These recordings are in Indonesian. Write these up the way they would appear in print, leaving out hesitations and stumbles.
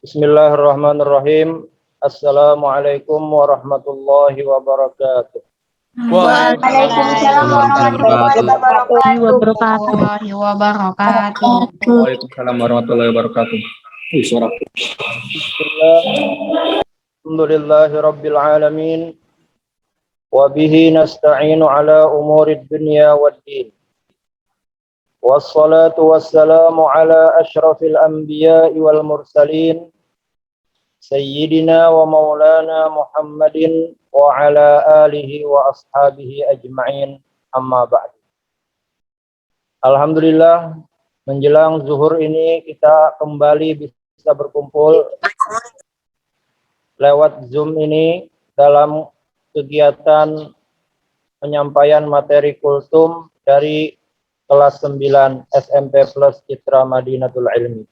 Bismillahirrahmanirrahim. Assalamualaikum warahmatullahi wabarakatuh. Waalaikumsalam warahmatullahi wabarakatuh. Waalaikumsalam warahmatullahi wabarakatuh. Suara. Bismillah. Alhamdulillahi rabbil alamin. Wa bihi nasta'inu ala umurid dunya waddin. Wassalatu wassalamu ala ashrafil anbiya'i wal mursalin. Sayyidina wa maulana Muhammadin wa ala alihi wa ashabihi ajma'in, amma ba'du. Alhamdulillah, menjelang zuhur ini kita kembali bisa berkumpul lewat Zoom ini dalam kegiatan penyampaian materi kultum dari kelas 9 SMP Plus Citra Madinatul Ilmi.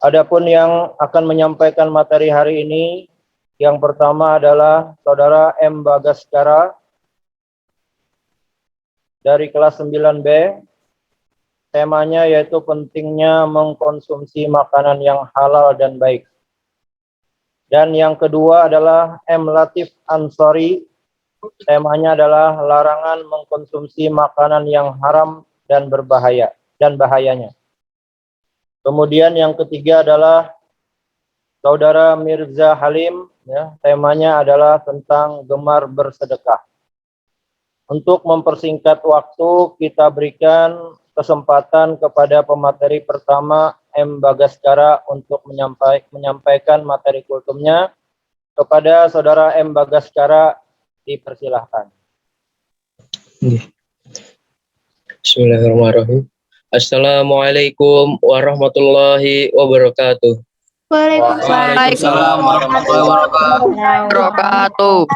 Adapun yang akan menyampaikan materi hari ini, yang pertama adalah Saudara M. Bagaskara dari kelas 9B. Temanya yaitu pentingnya mengkonsumsi makanan yang halal dan baik. Dan yang kedua adalah M. Latif Ansori. Temanya adalah larangan mengkonsumsi makanan yang haram dan berbahaya dan bahayanya. Kemudian yang ketiga adalah Saudara Mirza Halim, ya, temanya adalah tentang gemar bersedekah. Untuk mempersingkat waktu, kita berikan kesempatan kepada pemateri pertama M. Bagaskara untuk menyampaikan materi kultumnya. Kepada Saudara M. Bagaskara, dipersilahkan. Bismillahirrahmanirrahim. Assalamualaikum warahmatullahi wabarakatuh. Waalaikumsalam warahmatullahi wabarakatuh.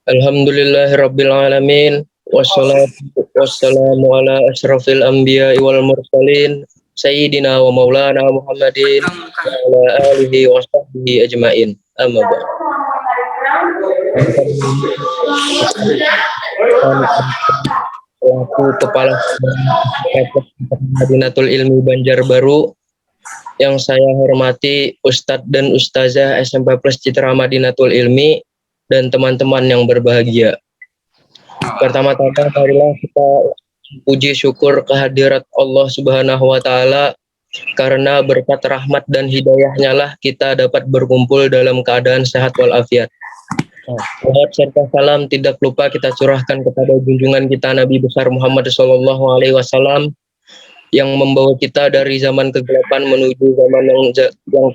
Alhamdulillahirabbil alamin. Wassalamu ala asyrafil anbiya'i wal mursalin sayyidina wa maulana Muhammadin wa ala alihi wa sahbihi ajmain. Amma ba'd. Selaku Kepala Madinatul Ilmi Banjarbaru, yang saya hormati Ustadz dan Ustazah SMP Plus Citra Madinatul Ilmi dan teman-teman yang berbahagia. Pertama-tama marilah kita puji syukur kehadirat Allah Subhanahu wa taala, karena berkat rahmat dan hidayahnya lah kita dapat berkumpul dalam keadaan sehat walafiat. Salawat serta salam tidak lupa kita curahkan kepada junjungan kita Nabi besar Muhammad SAW yang membawa kita dari zaman kegelapan menuju zaman yang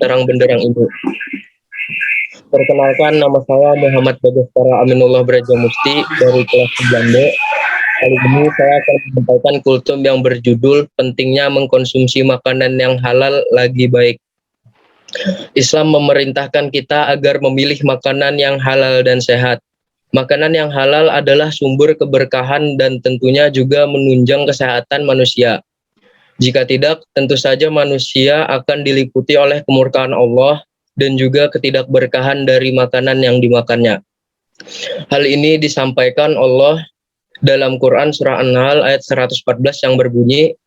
terang benderang ini. Perkenalkan, nama saya Muhammad Bagaskara Aminullah Braja Musti dari kelas 9B. Kali ini saya akan menyampaikan kultum yang berjudul pentingnya mengkonsumsi makanan yang halal lagi baik. Islam memerintahkan kita agar memilih makanan yang halal dan sehat. Makanan yang halal adalah sumber keberkahan dan tentunya juga menunjang kesehatan manusia. Jika tidak, tentu saja manusia akan diliputi oleh kemurkaan Allah dan juga ketidakberkahan dari makanan yang dimakannya. Hal ini disampaikan Allah dalam Quran surah An-Nahl ayat 114 yang berbunyi,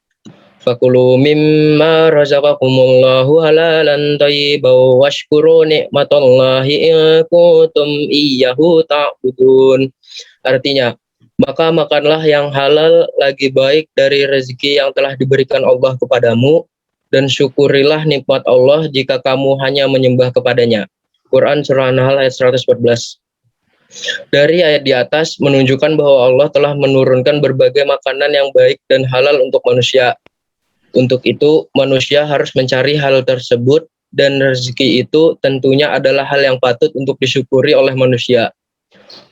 Fakulu mimma razaqakumullahu halalan thayyiban washkuru ni'matallahi in kuntum iyyahu ta'budun. Artinya, maka makanlah yang halal lagi baik dari rezeki yang telah diberikan Allah kepadamu, dan syukurilah nikmat Allah jika kamu hanya menyembah kepadanya. Quran surah An-Nahl ayat 114. Dari ayat di atas menunjukkan bahwa Allah telah menurunkan berbagai makanan yang baik dan halal untuk manusia. Untuk itu, manusia harus mencari hal tersebut, dan rezeki itu tentunya adalah hal yang patut untuk disyukuri oleh manusia.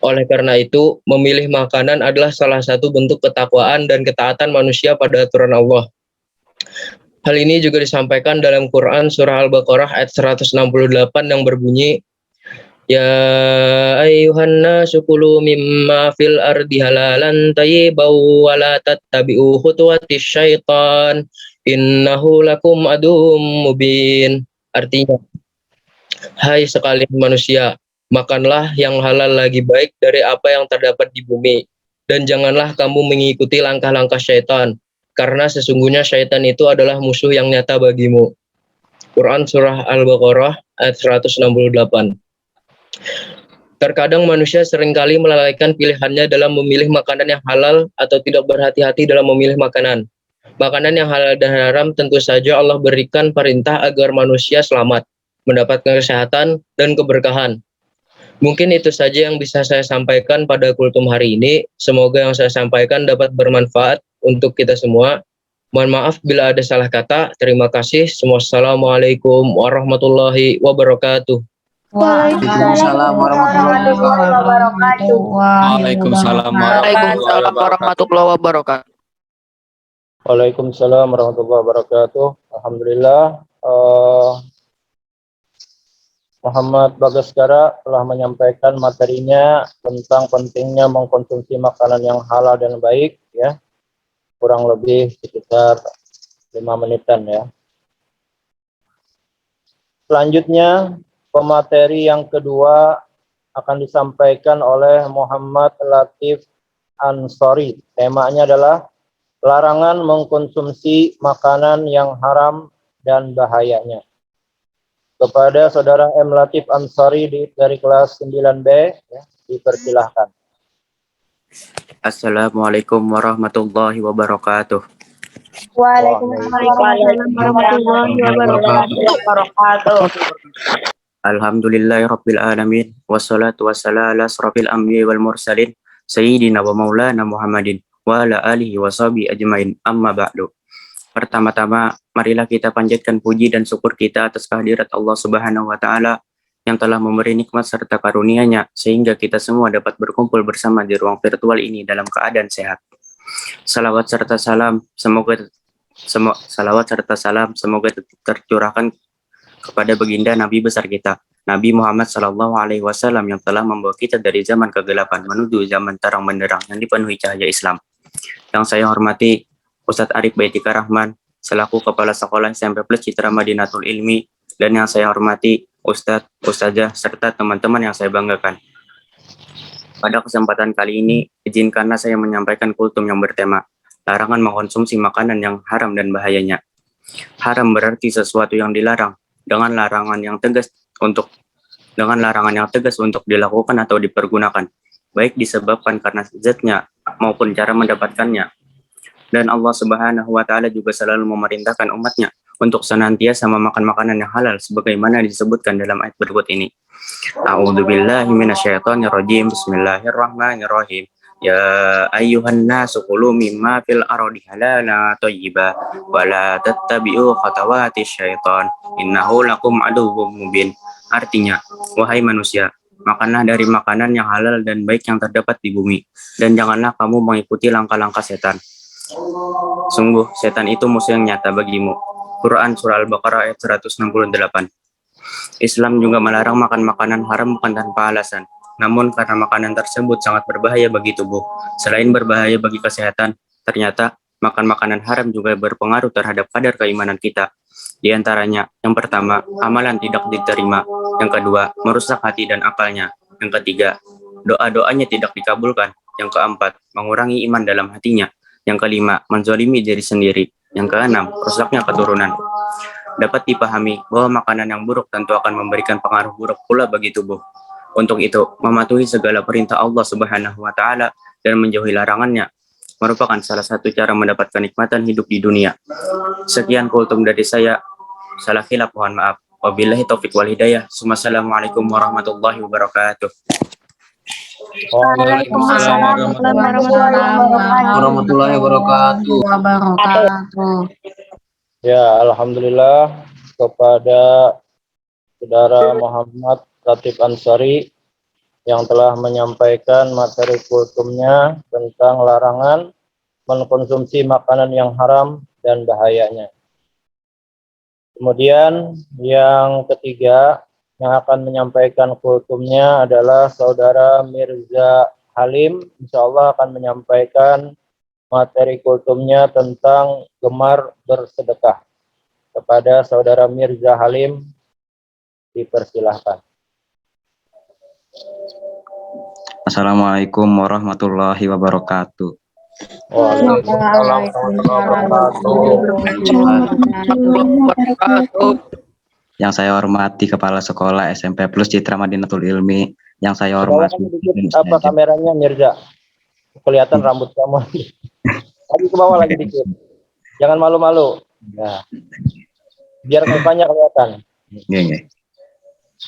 Oleh karena itu, memilih makanan adalah salah satu bentuk ketakwaan dan ketaatan manusia pada aturan Allah. Hal ini juga disampaikan dalam Quran surah Al-Baqarah ayat 168 yang berbunyi, Ya ayyuhan nasu kulu mimma fil ardi halalan thayyiban wa la tattabi'u khutuwatis syaitan innahu lakum aduwwum mubin. Artinya, hai sekalian manusia, makanlah yang halal lagi baik dari apa yang terdapat di bumi, dan janganlah kamu mengikuti langkah-langkah syaitan. karena sesungguhnya syaitan itu adalah musuh yang nyata bagimu. Quran Surah Al-Baqarah ayat 168. Terkadang manusia seringkali melalaikan pilihannya dalam memilih makanan yang halal atau tidak berhati-hati dalam memilih makanan. Makanan yang halal dan haram tentu saja Allah berikan perintah agar manusia selamat, mendapatkan kesehatan dan keberkahan. Mungkin itu saja yang bisa saya sampaikan pada kultum hari ini. Semoga yang saya sampaikan dapat bermanfaat untuk kita semua. Mohon maaf bila ada salah kata. Terima kasih. Wassalamualaikum warahmatullahi wabarakatuh. Waalaikumsalam warahmatullahi wabarakatuh. Waalaikumsalam warahmatullahi wabarakatuh. Waalaikumsalam warahmatullahi wabarakatuh. Alhamdulillah. Muhammad Bagaskara telah menyampaikan materinya tentang pentingnya mengkonsumsi makanan yang halal dan baik, ya. Kurang lebih sekitar 5 menitan, ya. Selanjutnya, pemateri yang kedua akan disampaikan oleh Muhammad Latif Ansori. Temanya adalah larangan mengkonsumsi makanan yang haram dan bahayanya. Kepada Saudara M. Latif Ansori dari kelas 9B, ya, dipersilahkan. Assalamualaikum warahmatullahi wabarakatuh. Waalaikumsalam warahmatullahi wabarakatuh. Alhamdulillahirabbil alamin wassalatu wassalamu ala asrofil anbiya'i wal mursalin sayyidina wa maulana Muhammadin wa ala alihi wa sahbihi ajmain, amma ba'du. Pertama-tama, marilah kita panjatkan puji dan syukur kita atas kehadirat Allah Subhanahu wa taala yang telah memberi nikmat serta karunia-Nya sehingga kita semua dapat berkumpul bersama di ruang virtual ini dalam keadaan sehat. Salawat serta salam semoga tercurahkan kepada baginda Nabi besar kita, Nabi Muhammad SAW yang telah membawa kita dari zaman kegelapan menuju zaman terang benderang yang dipenuhi cahaya Islam. Yang saya hormati Ustadz Arif Baitika Rahman selaku Kepala Sekolah SMP Plus Citra Madinatul Ilmi, dan yang saya hormati Ustadz, Ustazah, serta teman-teman yang saya banggakan. Pada kesempatan kali ini, izinkanlah saya menyampaikan kultum yang bertema larangan mengkonsumsi makanan yang haram dan bahayanya. Haram berarti sesuatu yang dilarang dengan larangan yang tegas untuk dilakukan atau dipergunakan, baik disebabkan karena zatnya maupun cara mendapatkannya. Dan Allah Subhanahu wa taala juga selalu memerintahkan umatnya untuk senantiasa memakan makanan yang halal sebagaimana disebutkan dalam ayat berikut ini. A'udzubillahi minasyaitonirrajim. Bismillahirrahmanirrahim. Ya ayyuhan nasu kulu mimma fil ardi halalan thayyiban wa la tattabi'u khatawati syaitan innahu lakum aduwwum mubin. Artinya, wahai manusia, makanlah dari makanan yang halal dan baik yang terdapat di bumi, dan janganlah kamu mengikuti langkah-langkah setan. Sungguh, setan itu musuh yang nyata bagimu. Quran Surah Al-Baqarah ayat 168. Islam juga melarang makan makanan haram bukan tanpa alasan. Namun karena makanan tersebut sangat berbahaya bagi tubuh. Selain berbahaya bagi kesehatan, ternyata makan makanan haram juga berpengaruh terhadap kadar keimanan kita. Di antaranya, yang pertama, amalan tidak diterima. Yang kedua, merusak hati dan akalnya. Yang ketiga, doa-doanya tidak dikabulkan. Yang keempat, mengurangi iman dalam hatinya. Yang kelima, menzalimi diri sendiri. Yang keenam, rusaknya keturunan. Dapat dipahami bahwa makanan yang buruk tentu akan memberikan pengaruh buruk pula bagi tubuh. Untuk itu, mematuhi segala perintah Allah Subhanahu wa taala dan menjauhi larangannya merupakan salah satu cara mendapatkan nikmatan hidup di dunia. Sekian kultum dari saya. Salah khilaf mohon maaf. Wabillahi taufik wal hidayah. Wassalamualaikum warahmatullahi wabarakatuh. Waalaikumsalam warahmatullahi wabarakatuh. Ya, alhamdulillah kepada Saudara Muhammad Latif Ansori yang telah menyampaikan materi kultumnya tentang larangan mengkonsumsi makanan yang haram dan bahayanya. Kemudian yang ketiga yang akan menyampaikan kultumnya adalah Saudara Mirza Halim. Insyaallah akan menyampaikan materi kultumnya tentang gemar bersedekah. Kepada Saudara Mirza Halim, dipersilahkan. Assalamualaikum warahmatullahi wabarakatuh. Waalaikumsalam warahmatullahi wabarakatuh. Yang saya hormati Kepala Sekolah SMP Plus Citra Madinatul Ilmi. Yang saya hormati Kebawakan sedikit apa kameranya Mirza? Kelihatan rambut kamu. Lagi ke bawah lagi dikit. Jangan malu-malu. Nah, biar mukanya kelihatan. Oke.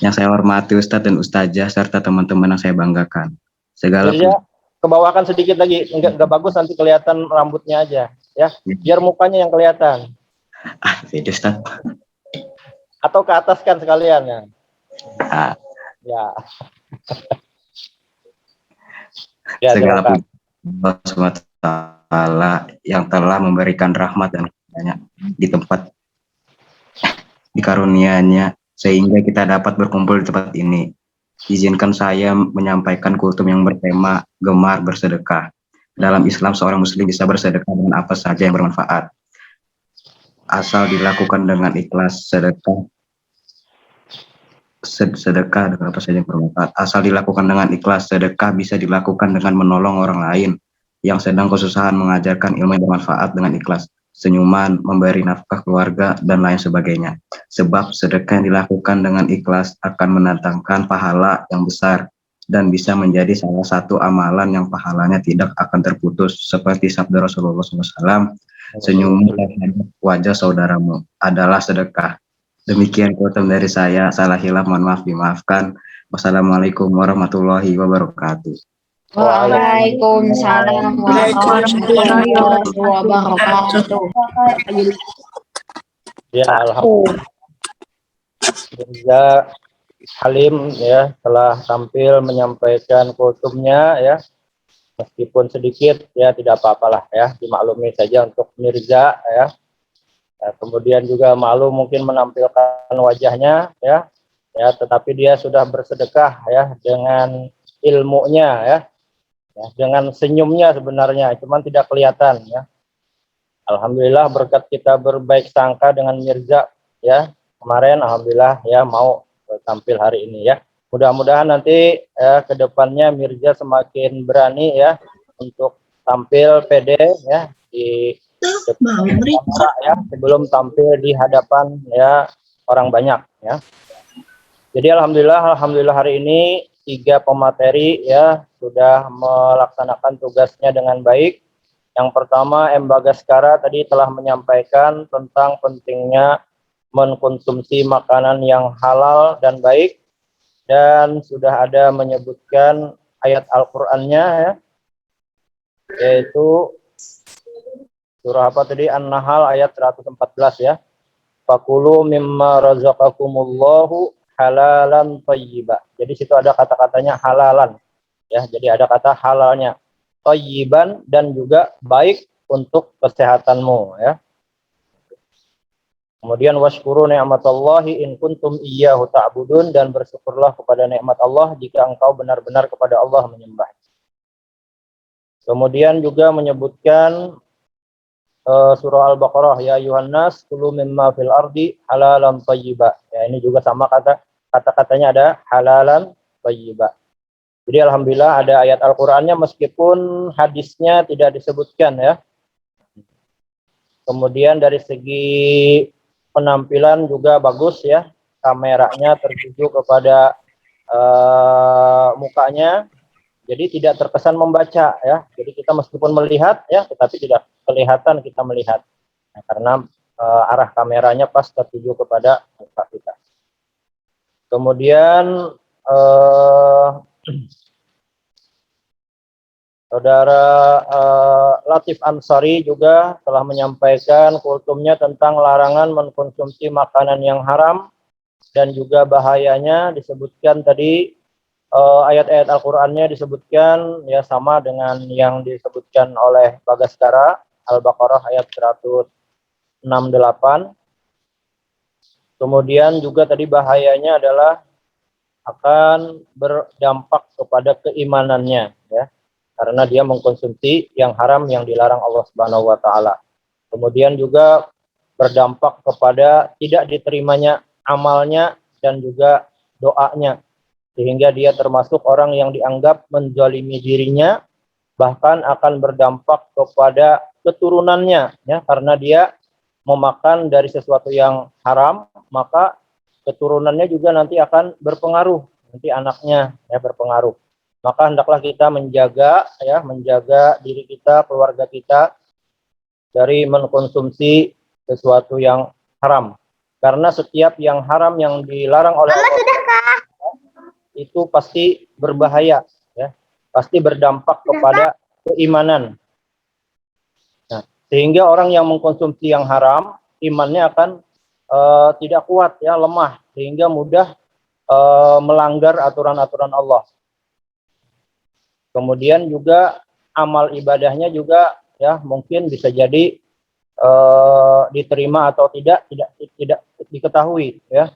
Yang saya hormati Ustadz dan Ustazah serta teman-teman yang saya banggakan. Segala Mirza, kebawakan sedikit lagi. Enggak bagus nanti kelihatan rambutnya aja, ya. Biar mukanya yang kelihatan. Video Ustadz. Atau ke atas kan sekalian ya. Ya. Ya, Segala silakan. puji Allah SWT yang telah memberikan rahmat dan karunia di tempat dikarunianya sehingga kita dapat berkumpul di tempat ini. Izinkan saya menyampaikan kultum yang bertema gemar bersedekah. Dalam Islam seorang muslim bisa bersedekah dengan apa saja yang bermanfaat. Asal dilakukan dengan ikhlas. Sedekah dengan apa saja yang bermanfaat. Asal dilakukan dengan ikhlas, sedekah bisa dilakukan dengan menolong orang lain yang sedang kesusahan, mengajarkan ilmu yang bermanfaat dengan ikhlas, senyuman, memberi nafkah keluarga, dan lain sebagainya. Sebab sedekah yang dilakukan dengan ikhlas akan mendatangkan pahala yang besar dan bisa menjadi salah satu amalan yang pahalanya tidak akan terputus. Seperti sabda Rasulullah SAW, senyum wajah saudaramu adalah sedekah. Demikian kultum dari saya, salah hilaf mohon maaf dimaafkan. Wassalamualaikum warahmatullahi wabarakatuh. Waalaikumsalam warahmatullahi wabarakatuh. Ya, alhamdulillah. Mirza Halim ya telah tampil menyampaikan kultumnya ya. Meskipun sedikit ya tidak apa-apalah ya, dimaklumi saja untuk Mirza ya. Ya, kemudian juga malu mungkin menampilkan wajahnya ya, tetapi dia sudah bersedekah ya dengan ilmunya ya, dengan senyumnya sebenarnya, cuman tidak kelihatan ya. Alhamdulillah berkat kita berbaik sangka dengan Mirza ya kemarin, alhamdulillah ya mau tampil hari ini ya. Mudah-mudahan nanti ya kedepannya Mirza semakin berani ya untuk tampil pede ya di kamera ya sebelum tampil di hadapan ya orang banyak ya. Jadi alhamdulillah hari ini 3 pemateri ya sudah melaksanakan tugasnya dengan baik. Yang pertama M. Bagaskara tadi telah menyampaikan tentang pentingnya mengkonsumsi makanan yang halal dan baik, dan sudah ada menyebutkan ayat Al-Qur'annya ya, yaitu surah apa tadi? An-Nahl ayat 114 ya. Fakulu mimma razaqakumullahu halalan thayyiba. Jadi situ ada kata-katanya halalan ya. Jadi ada kata halalnya, thayyiban, dan juga baik untuk kesehatanmu ya. Kemudian washkuru ni'matallahi in kuntum iyyahu ta'budun, dan bersyukurlah kepada nikmat Allah jika engkau benar-benar kepada Allah menyembah. Kemudian juga menyebutkan surah Al-Baqarah, ya Yuhannas kulu mimma fil ardi halalan thayyiba. Ya, ini juga sama kata-katanya ada halalan thayyiba. Jadi alhamdulillah ada ayat Al-Qur'annya meskipun hadisnya tidak disebutkan ya. Kemudian dari segi penampilan juga bagus ya. Kameranya tertuju kepada mukanya. Jadi tidak terkesan membaca ya. Jadi kita meskipun melihat ya, tetapi tidak kelihatan kita melihat. Nah, karena arah kameranya pas tertuju kepada muka kita. Kemudian Saudara Latif Ansari juga telah menyampaikan kultumnya tentang larangan mengkonsumsi makanan yang haram dan juga bahayanya. Disebutkan tadi ayat-ayat Al-Qur'annya disebutkan ya sama dengan yang disebutkan oleh Bagaskara, Al-Baqarah ayat 168. Kemudian juga tadi bahayanya adalah akan berdampak kepada keimanannya ya, karena dia mengkonsumsi yang haram yang dilarang Allah Subhanahu wa taala. Kemudian juga berdampak kepada tidak diterimanya amalnya dan juga doanya, sehingga dia termasuk orang yang dianggap menzalimi dirinya bahkan akan berdampak kepada keturunannya, ya, karena dia memakan dari sesuatu yang haram, maka keturunannya juga nanti akan berpengaruh, nanti anaknya ya berpengaruh. Maka hendaklah kita menjaga diri kita, keluarga kita dari mengkonsumsi sesuatu yang haram. Karena setiap yang haram yang dilarang oleh Allah itu pasti berbahaya, ya, pasti berdampak kepada keimanan. Nah, sehingga orang yang mengkonsumsi yang haram, imannya akan tidak kuat, ya, lemah, sehingga mudah melanggar aturan-aturan Allah. Kemudian juga amal ibadahnya juga, ya, mungkin bisa jadi diterima atau tidak diketahui, ya.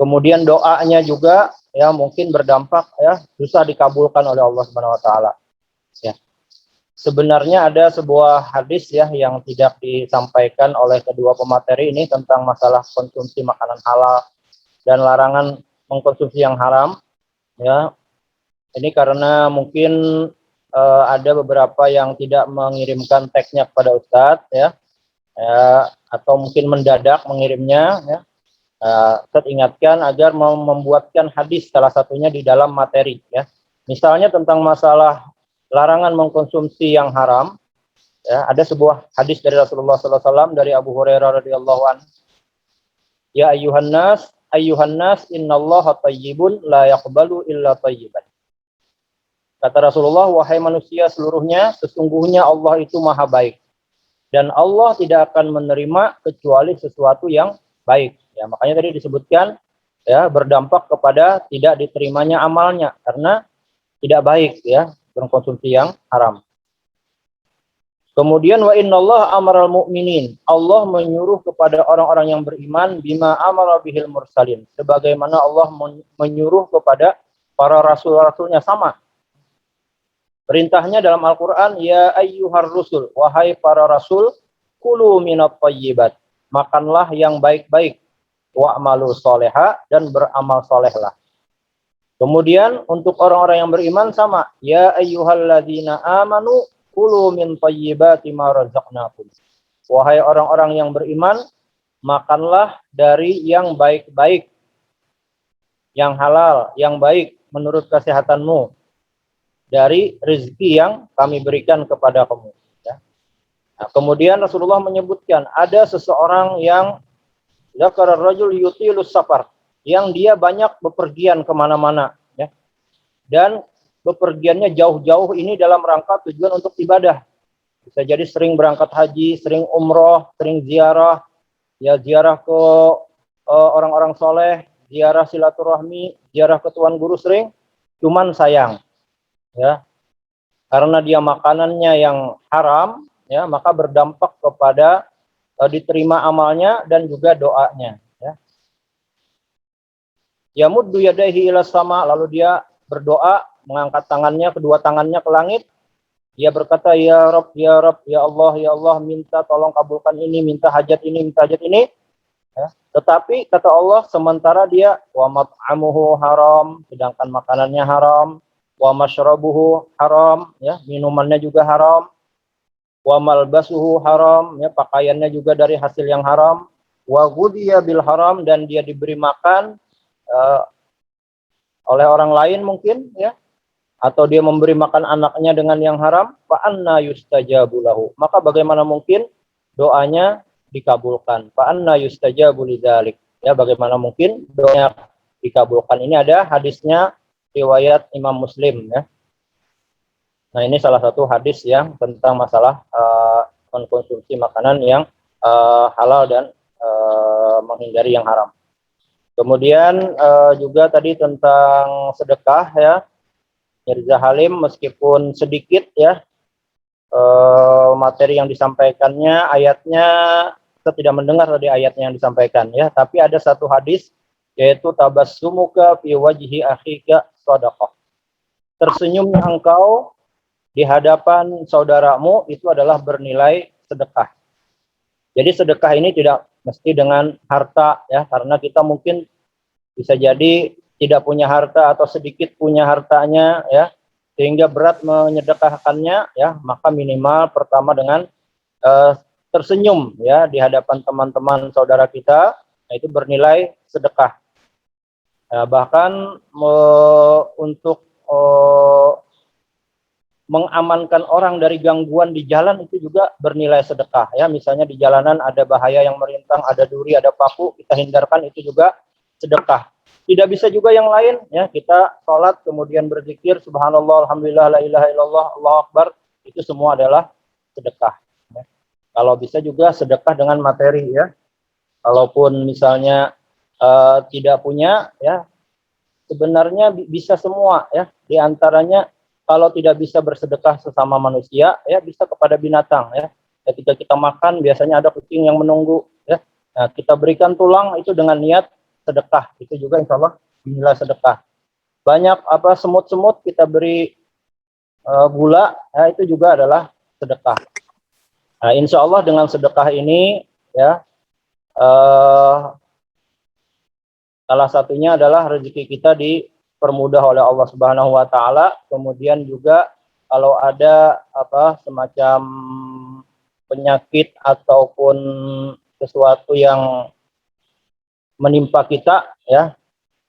Kemudian doanya juga, ya, mungkin berdampak, ya, susah dikabulkan oleh Allah Subhanahu wa taala. Ya. Sebenarnya ada sebuah hadis, ya, yang tidak disampaikan oleh kedua pemateri ini tentang masalah konsumsi makanan halal dan larangan mengkonsumsi yang haram, ya. Ini karena mungkin ada beberapa yang tidak mengirimkan teksnya kepada Ustadz, ya, atau mungkin mendadak mengirimnya, ya. Ustadz ingatkan agar membuatkan hadis salah satunya di dalam materi, ya. Misalnya tentang masalah larangan mengkonsumsi yang haram, ya, ada sebuah hadis dari Rasulullah SAW dari Abu Hurairah radhiyallahu anhu. Ya ayyuhan nas innallaha thayyibun la yaqbalu illa thayyiban. Kata Rasulullah, wahai manusia seluruhnya, sesungguhnya Allah itu maha baik dan Allah tidak akan menerima kecuali sesuatu yang baik. Ya, makanya tadi disebutkan, ya, berdampak kepada tidak diterimanya amalnya karena tidak baik, ya, mengkonsumsi yang haram. Kemudian wa innallaha amaral mu'minin, Allah menyuruh kepada orang-orang yang beriman bima amara bihil mursalin, sebagaimana Allah menyuruh kepada para rasul-rasulnya sama. Perintahnya dalam Al-Qur'an, ya ayyuhar rusul, wahai para rasul, kulu minat thayyibat, makanlah yang baik-baik, wa'malu sholeha, dan beramal solehlah. Kemudian untuk orang-orang yang beriman sama, ya ayyuhalladzina amanu kulu min thayyibati ma razaqnakum. Wahai orang-orang yang beriman, makanlah dari yang baik-baik, yang halal, yang baik menurut kesehatanmu, dari rezeki yang kami berikan kepada kamu. Ya. Nah, kemudian Rasulullah menyebutkan ada seseorang yang zakara rajul yutilus safar, yang dia banyak bepergian kemana-mana, ya, dan bepergiannya jauh-jauh ini dalam rangka tujuan untuk ibadah. Bisa jadi sering berangkat haji, sering umroh, sering ziarah, ya, ziarah ke orang-orang soleh, ziarah silaturahmi, ziarah ke tuan guru sering, cuman sayang, ya, karena dia makanannya yang haram, ya, maka berdampak kepada diterima amalnya dan juga doanya, ya. Yamuddu yadaihi ila sama, lalu dia berdoa mengangkat tangannya, kedua tangannya ke langit. Dia berkata, ya Rabb, ya Rabb, ya Allah, minta tolong kabulkan ini, minta hajat ini, minta hajat ini. Ya. Tetapi kata Allah, sementara dia wa mat'amuhu haram, sedangkan makanannya haram, wa masyrabuhu haram, ya, minumannya juga haram, wa malbasuhu haram, ya, pakaiannya juga dari hasil yang haram, wa ghudhiya bil haram, dan dia diberi makan oleh orang lain mungkin, ya, atau dia memberi makan anaknya dengan yang haram, fa anna yustajabu lahu, maka bagaimana mungkin doanya dikabulkan? Fa anna yustajabu lidzalik, ya, bagaimana mungkin doanya dikabulkan? Ini ada hadisnya riwayat Imam Muslim, ya. Nah, ini salah satu hadis yang tentang masalah mengkonsumsi makanan yang halal dan menghindari yang haram. Kemudian juga tadi tentang sedekah, ya, Mirza Halim meskipun sedikit, ya, materi yang disampaikannya, ayatnya kita tidak mendengar tadi ayatnya yang disampaikan, ya, tapi ada satu hadis yaitu tabassumuka fi wajhi akhika shadaqah. Tersenyumnya engkau di hadapan saudaramu itu adalah bernilai sedekah. Jadi sedekah ini tidak mesti dengan harta, ya, karena kita mungkin bisa jadi tidak punya harta atau sedikit punya hartanya, ya, sehingga berat menyedekahkannya, ya, maka minimal pertama dengan tersenyum, ya, di hadapan teman-teman saudara kita, nah, itu bernilai sedekah. Bahkan untuk mengamankan orang dari gangguan di jalan itu juga bernilai sedekah, ya. Misalnya di jalanan ada bahaya yang merintang, ada duri, ada paku, kita hindarkan, itu juga sedekah. Tidak bisa juga yang lain, ya, kita sholat kemudian berzikir subhanallah alhamdulillah la ilaha illallah Allahu akbar, itu semua adalah sedekah, ya. Kalau bisa juga sedekah dengan materi, ya. Kalaupun misalnya tidak punya, ya, sebenarnya bisa semua, ya. Di antaranya kalau tidak bisa bersedekah sesama manusia, ya, bisa kepada binatang, ya. Ketika kita makan biasanya ada kucing yang menunggu, ya. Nah, kita berikan tulang itu dengan niat sedekah, itu juga insya Allah dinilai sedekah. Banyak semut-semut kita beri gula, ya, itu juga adalah sedekah. Nah, insya Allah dengan sedekah ini, ya, salah satunya adalah rezeki kita dipermudah oleh Allah Subhanahu wa taala. Kemudian juga kalau ada semacam penyakit ataupun sesuatu yang menimpa kita, ya,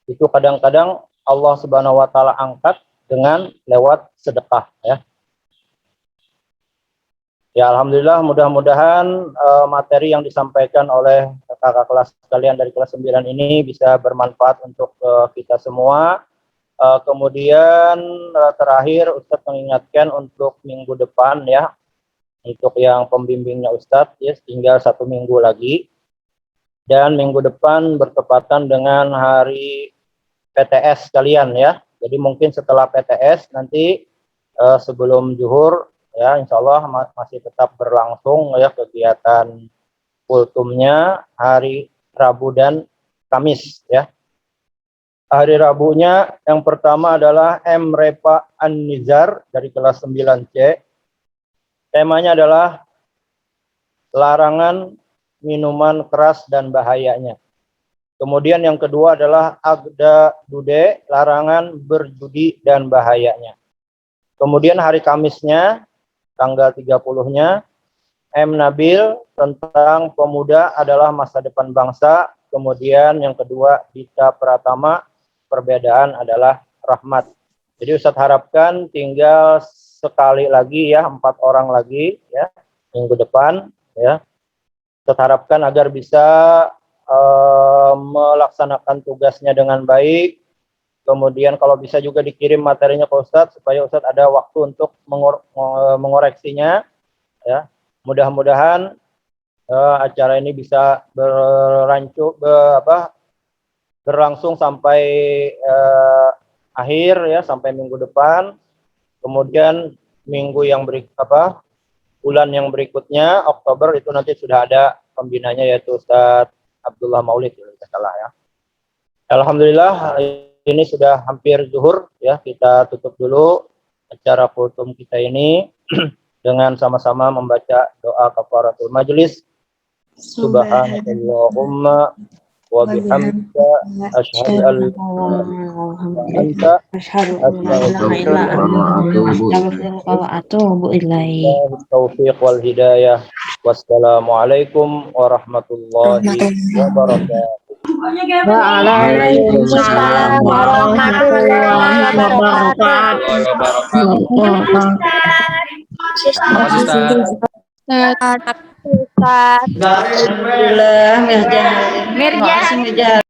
itu kadang-kadang Allah Subhanahu wa taala angkat dengan lewat sedekah, ya. Ya, alhamdulillah, mudah-mudahan materi yang disampaikan oleh kakak kelas sekalian dari kelas 9 ini bisa bermanfaat untuk kita semua. Kemudian terakhir Ustadz mengingatkan untuk minggu depan, ya, untuk yang pembimbingnya Ustadz, ya, tinggal 1 minggu lagi. Dan minggu depan bertepatan dengan hari PTS kalian, ya. Jadi mungkin setelah PTS nanti sebelum zuhur, ya, insya Allah masih tetap berlangsung, ya, kegiatan kultumnya hari Rabu dan Kamis, ya. Hari Rabunya yang pertama adalah M. Repa An-Nizar dari kelas 9C. Temanya adalah larangan minuman keras dan bahayanya. Kemudian yang kedua adalah Agda Dude, larangan berjudi dan bahayanya. Kemudian hari Kamisnya tanggal 30-nya M. Nabil tentang pemuda adalah masa depan bangsa. Kemudian yang kedua Dita Pratama, perbedaan adalah rahmat. Jadi Ustadz harapkan tinggal sekali lagi, ya, 4 orang lagi, ya, minggu depan, ya. Ustadz harapkan agar bisa melaksanakan tugasnya dengan baik. Kemudian kalau bisa juga dikirim materinya ke Ustadz supaya Ustadz ada waktu untuk mengoreksinya, ya. Mudah-mudahan acara ini bisa berlangsung sampai akhir, ya, sampai minggu depan. Kemudian minggu yang bulan yang berikutnya Oktober itu nanti sudah ada pembinanya yaitu Ustadz Abdullah Maulid, ya. Alhamdulillah ini sudah hampir zuhur, ya. Kita tutup dulu acara kultum kita ini dengan sama-sama membaca doa kafaratul majelis. Subhanallahumma wa bihamdika asyhadu an la ilaha illa anta wa atubu ilaik. taufiq wal hidayah. Wassalamualaikum warahmatullahi wabarakatuh. Waalaikumsalam warahmatullahi wabarakatuh. Alhamdulillah, Mirja.